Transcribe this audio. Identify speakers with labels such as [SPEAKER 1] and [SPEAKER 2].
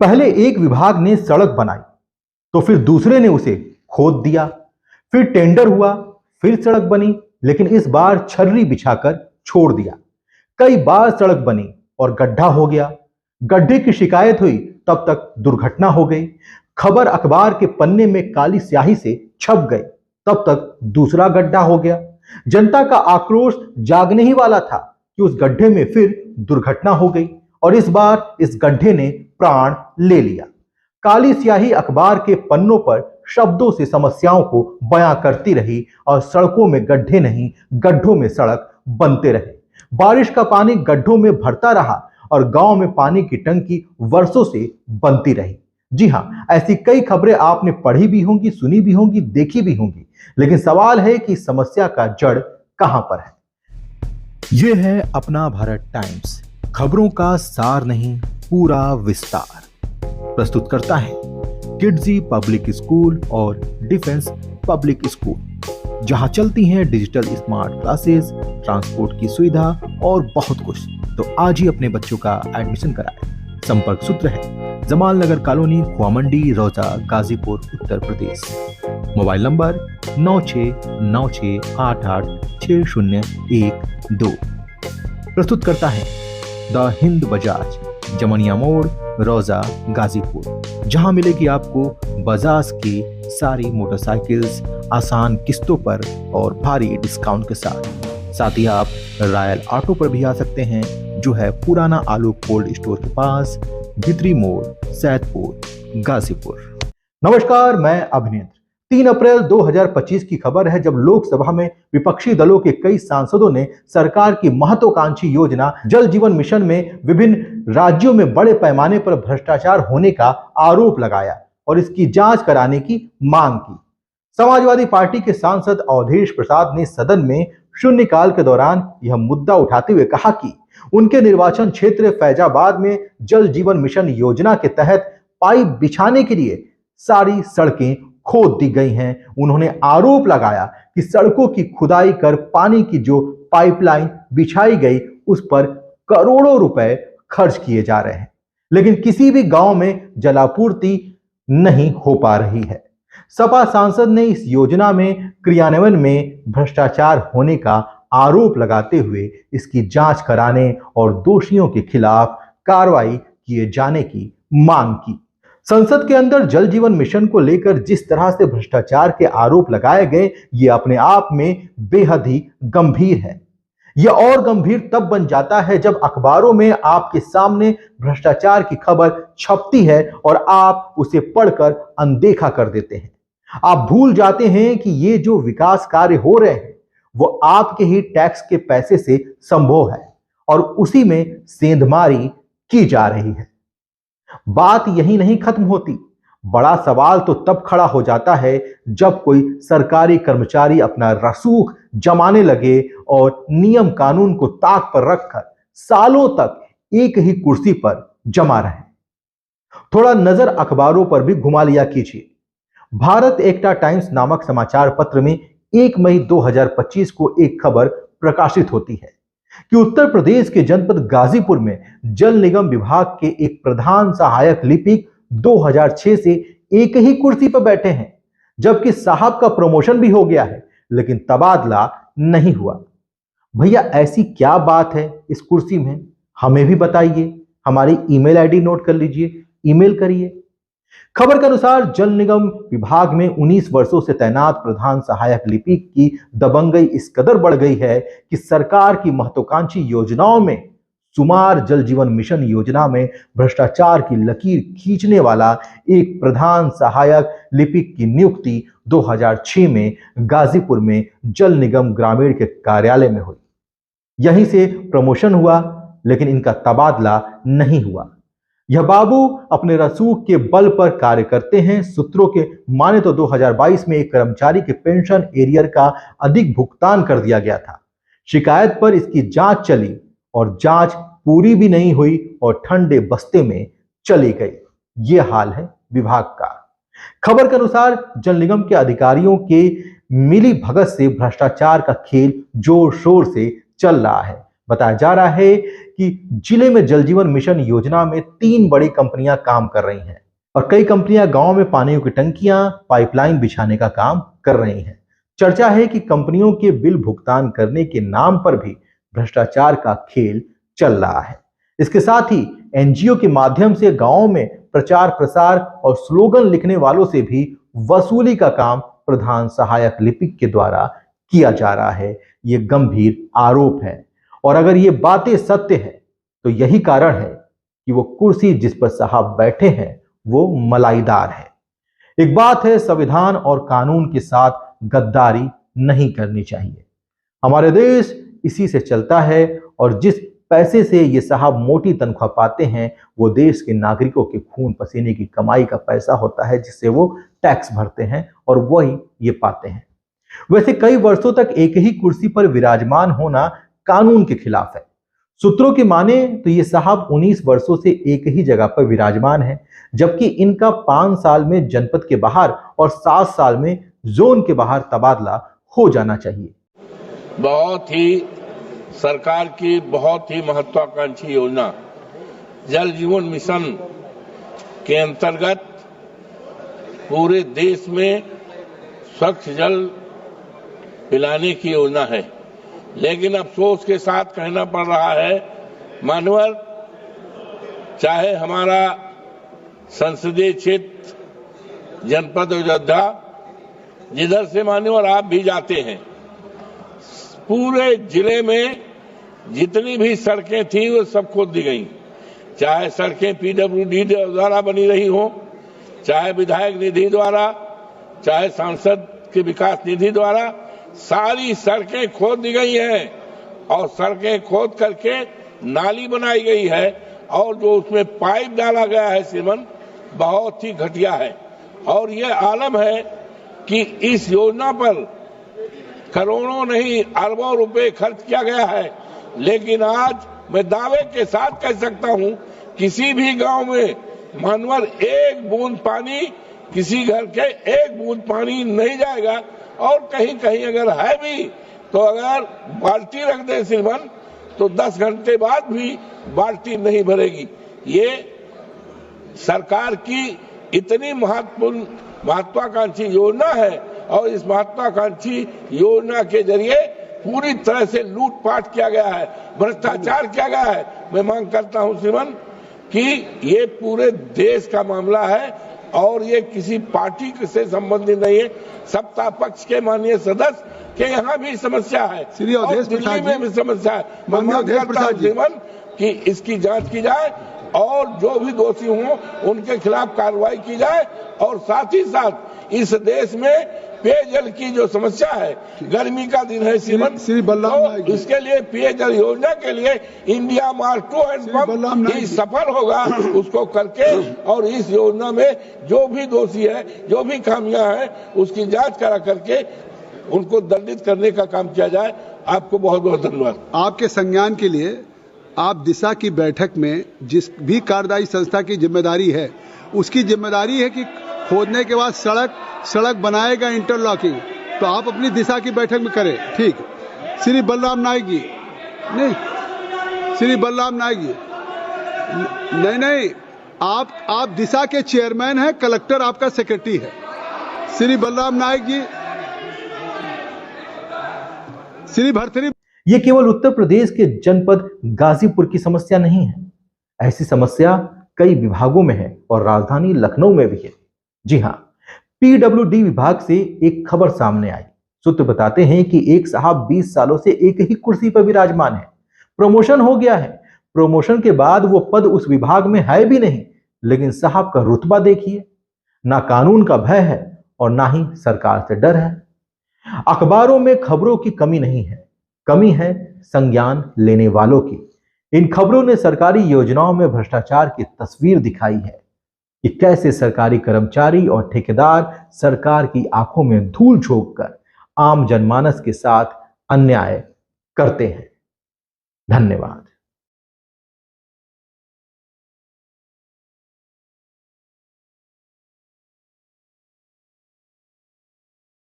[SPEAKER 1] पहले एक विभाग ने सड़क बनाई, तो फिर दूसरे ने उसे खोद दिया, फिर टेंडर हुआ, फिर सड़क बनी, लेकिन इस बार छर्री बिछाकर छोड़ दिया। कई बार सड़क बनी और गड्ढा हो गया। गड्ढे की शिकायत हुई, तब तक दुर्घटना हो गई। खबर अखबार के पन्ने में काली स्याही से छप गई, तब तक दूसरा गड्ढा हो गया। जनता का आक्रोश जागने ही वाला था कि उस गड्ढे में फिर दुर्घटना हो गई और इस बार इस गड्ढे ने प्राण ले लिया। काली स्याही अखबार के पन्नों पर शब्दों से समस्याओं को बयां करती रही और सड़कों में गड्ढे नहीं, गड्ढों में सड़क बनते रहे। बारिश का पानी गड्ढों में भरता रहा और गांव में पानी की टंकी वर्षों से बनती रही। जी हां, ऐसी कई खबरें आपने पढ़ी भी होंगी, सुनी भी होंगी, देखी भी होंगी, लेकिन सवाल है कि समस्या का जड़ कहां पर है। यह है अपना भारत टाइम्स, खबरों का सार नहीं, पूरा विस्तार। प्रस्तुत करता है किड्जी पब्लिक स्कूल और डिफेंस पब्लिक स्कूल, जहां चलती हैं डिजिटल स्मार्ट क्लासेस, ट्रांसपोर्ट की सुविधा और बहुत कुछ। तो आज ही अपने बच्चों का एडमिशन कराएं। संपर्क सूत्र है Jamal Nagar colony, Khua Mandi, Rauza, Ghazipur, Uttar Pradesh. Mobile number 9696886012। प्रस्तुत करता है द हिंद बजाज, जमनिया मोड़, रौजा, गाजीपुर, जहां मिलेगी आपको बजाज की सारी मोटरसाइकिल्स आसान किस्तों पर और भारी डिस्काउंट के साथ ही आप रॉयल ऑटो पर भी आ सकते हैं, जो है पुराना आलू कोल्ड स्टोर के पास, भित्री मोड़, सैदपुर, गाजीपुर। नमस्कार, मैं अभिनेत्र। 3 अप्रैल 2025 की खबर है, जब लोकसभा में विपक्षी दलों के कई सांसदों ने सरकार की महत्वाकांक्षी योजना जल जीवन मिशन में विभिन्न राज्यों में बड़े पैमाने पर भ्रष्टाचार होने का आरोप लगाया और इसकी जांच कराने की मांग की। समाजवादी पार्टी के सांसद अवधेश प्रसाद ने सदन में शून्यकाल के दौरान यह मुद्दा उठाते हुए कहा कि उनके निर्वाचन क्षेत्र फैजाबाद में जल जीवन मिशन योजना के तहत पाइप बिछाने के लिए सारी सड़कें खोद दी गई हैं। उन्होंने आरोप लगाया कि सड़कों की खुदाई कर पानी की जो पाइपलाइन बिछाई गई, उस पर करोड़ों रुपए खर्च किए जा रहे हैं, लेकिन किसी भी गांव में जलापूर्ति नहीं हो पा रही है। सपा सांसद ने इस योजना में क्रियान्वयन में भ्रष्टाचार होने का आरोप लगाते हुए इसकी जांच कराने और दोषियों के खिलाफ कार्रवाई किए जाने की मांग की। संसद के अंदर जल जीवन मिशन को लेकर जिस तरह से भ्रष्टाचार के आरोप लगाए गए, ये अपने आप में बेहद ही गंभीर है। यह और गंभीर तब बन जाता है जब अखबारों में आपके सामने भ्रष्टाचार की खबर छपती है और आप उसे पढ़कर अनदेखा कर देते हैं। आप भूल जाते हैं कि ये जो विकास कार्य हो रहे हैं वो आपके ही टैक्स के पैसे से संभव है और उसी में सेंधमारी की जा रही है। बात यही नहीं खत्म होती। बड़ा सवाल तो तब खड़ा हो जाता है जब कोई सरकारी कर्मचारी अपना रसूख जमाने लगे और नियम कानून को ताक पर रखकर सालों तक एक ही कुर्सी पर जमा रहे। थोड़ा नजर अखबारों पर भी घुमा लिया कीजिए। भारत एकता टाइम्स नामक समाचार पत्र में 1 मई 2025 को एक खबर प्रकाशित होती है कि उत्तर प्रदेश के जनपद गाजीपुर में जल निगम विभाग के एक प्रधान सहायक लिपिक 2006 से एक ही कुर्सी पर बैठे हैं, जबकि साहब का प्रमोशन भी हो गया है, लेकिन तबादला नहीं हुआ। भैया, ऐसी क्या बात है इस कुर्सी में? हमें भी बताइए। हमारी ईमेल आईडी नोट कर लीजिए, ईमेल करिए। खबर के अनुसार जल निगम विभाग में 19 वर्षों से तैनात प्रधान सहायक लिपिक की दबंगई इस कदर बढ़ गई है कि सरकार की महत्वाकांक्षी योजनाओं में शुमार जल जीवन मिशन योजना में भ्रष्टाचार की लकीर खींचने वाला एक प्रधान सहायक लिपिक की नियुक्ति 2006 में गाजीपुर में जल निगम ग्रामीण के कार्यालय में हुई। यहीं से प्रमोशन हुआ, लेकिन इनका तबादला नहीं हुआ। यह बाबू अपने रसूख के बल पर कार्य करते हैं। सूत्रों के माने तो 2022 में एक कर्मचारी के पेंशन एरियर का अधिक भुगतान कर दिया गया था। शिकायत पर इसकी जांच चली और जांच पूरी भी नहीं हुई और ठंडे बस्ते में चली गई। यह हाल है विभाग का। खबर के अनुसार जल निगम के अधिकारियों के मिली भगत से भ्रष्टाचार का खेल जोर शोर से चल रहा है। बताया जा रहा है कि जिले में जल जीवन मिशन योजना में 3 बड़ी कंपनियां काम कर रही हैं और कई कंपनियां गांव में पानी की टंकियां, पाइपलाइन बिछाने का काम कर रही हैं। चर्चा है कि कंपनियों के बिल भुगतान करने के नाम पर भी भ्रष्टाचार का खेल चल रहा है। इसके साथ ही एनजीओ के माध्यम से गांवों में प्रचार प्रसार और स्लोगन लिखने वालों से भी वसूली का काम प्रधान सहायक लिपिक के द्वारा किया जा रहा है। ये गंभीर आरोप है और अगर ये बातें सत्य है तो यही कारण है कि वो कुर्सी जिस पर साहब बैठे हैं वो मलाईदार है। एक बात है, संविधान और कानून के साथ गद्दारी नहीं करनी चाहिए। हमारे देश इसी से चलता है और जिस पैसे से ये साहब मोटी तनख्वाह पाते हैं वो देश के नागरिकों के खून पसीने की कमाई का पैसा होता है जिससे वो टैक्स भरते हैं और वही ये पाते हैं। वैसे कई वर्षों तक एक ही कुर्सी पर विराजमान होना कानून के खिलाफ है। सूत्रों की माने तो ये साहब 19 वर्षों से एक ही जगह पर विराजमान है, जबकि इनका 5 साल में जनपद के बाहर और 7 साल में जोन के बाहर तबादला हो जाना चाहिए।
[SPEAKER 2] बहुत ही सरकार की बहुत ही महत्वाकांक्षी योजना जल जीवन मिशन के अंतर्गत पूरे देश में स्वच्छ जल पिलाने की योजना है, लेकिन अफसोस के साथ कहना पड़ रहा है मानवर, चाहे हमारा संसदीय क्षेत्र जनपद अयोध्या जिधर से मानवर आप भी जाते हैं, पूरे जिले में जितनी भी सड़कें थी वो सब खोद दी गई। चाहे सड़कें पीडब्ल्यूडी द्वारा बनी रही हो, चाहे विधायक निधि द्वारा, चाहे सांसद के विकास निधि द्वारा, सारी सड़कें खोद दी गई हैं और सड़कें खोद करके नाली बनाई गई है और जो उसमें पाइप डाला गया है श्रीमान, बहुत ही घटिया है। और ये आलम है कि इस योजना पर करोड़ों नहीं अरबों रुपए खर्च किया गया है, लेकिन आज मैं दावे के साथ कह सकता हूं किसी भी गांव में मानवर एक बूंद पानी, किसी घर के एक बूंद पानी नहीं जाएगा और कहीं कहीं अगर है भी तो अगर बाल्टी रख दे श्रीमान तो 10 घंटे बाद भी बाल्टी नहीं भरेगी। ये सरकार की इतनी महत्वाकांक्षी योजना है और इस महत्वाकांक्षी योजना के जरिए पूरी तरह से लूटपाट किया गया है, भ्रष्टाचार किया गया है। मैं मांग करता हूं श्रीमान कि ये पूरे देश का मामला है और ये किसी पार्टी से संबंधित नहीं है। सत्ता पक्ष के माननीय सदस्य के यहाँ भी समस्या है और दिल्ली में भी समस्या है। मैं मांग करता हूं श्रीमान कि इसकी जांच की जाए और जो भी दोषी हों उनके खिलाफ कार्रवाई की जाए और साथ ही साथ इस देश में पेयजल की जो समस्या है, गर्मी का दिन है श्रीमन, तो इसके लिए पेयजल योजना के लिए इंडिया मार्क 2 हैंडपंप ही सफल होगा उसको करके और इस योजना में जो भी दोषी है, जो भी खामियां हैं उसकी जांच करा करके उनको दंडित करने का काम किया जाए। आपको बहुत बहुत धन्यवाद।
[SPEAKER 3] आपके संज्ञान के लिए आप दिशा की बैठक में जिस भी कार्यदायी संस्था की जिम्मेदारी है उसकी जिम्मेदारी है कि खोदने के बाद सड़क बनाएगा इंटरलॉकिंग, तो आप अपनी दिशा की बैठक में करें। ठीक, श्री बलराम नायक जी नहीं, श्री बलराम नायक जी नहीं, आप दिशा के चेयरमैन हैं, कलेक्टर आपका सेक्रेटरी है। श्री बलराम नायक जी, श्री भरथरी।
[SPEAKER 1] ये केवल उत्तर प्रदेश के जनपद गाजीपुर की समस्या नहीं है, ऐसी समस्या कई विभागों में है और राजधानी लखनऊ में भी है। जी हां, पीडब्ल्यूडी विभाग से एक खबर सामने आई। सूत्र बताते हैं कि एक साहब 20 सालों से एक ही कुर्सी पर विराजमान है। प्रमोशन हो गया है, प्रमोशन के बाद वो पद उस विभाग में है भी नहीं, लेकिन साहब का रुतबा देखिए। ना कानून का भय है और ना ही सरकार से डर है। अखबारों में खबरों की कमी नहीं है, कमी है संज्ञान लेने वालों की। इन खबरों ने सरकारी योजनाओं में भ्रष्टाचार की तस्वीर दिखाई है कि कैसे सरकारी कर्मचारी और ठेकेदार सरकार की आंखों में धूल झोंककर आम जनमानस के साथ अन्याय करते हैं। धन्यवाद।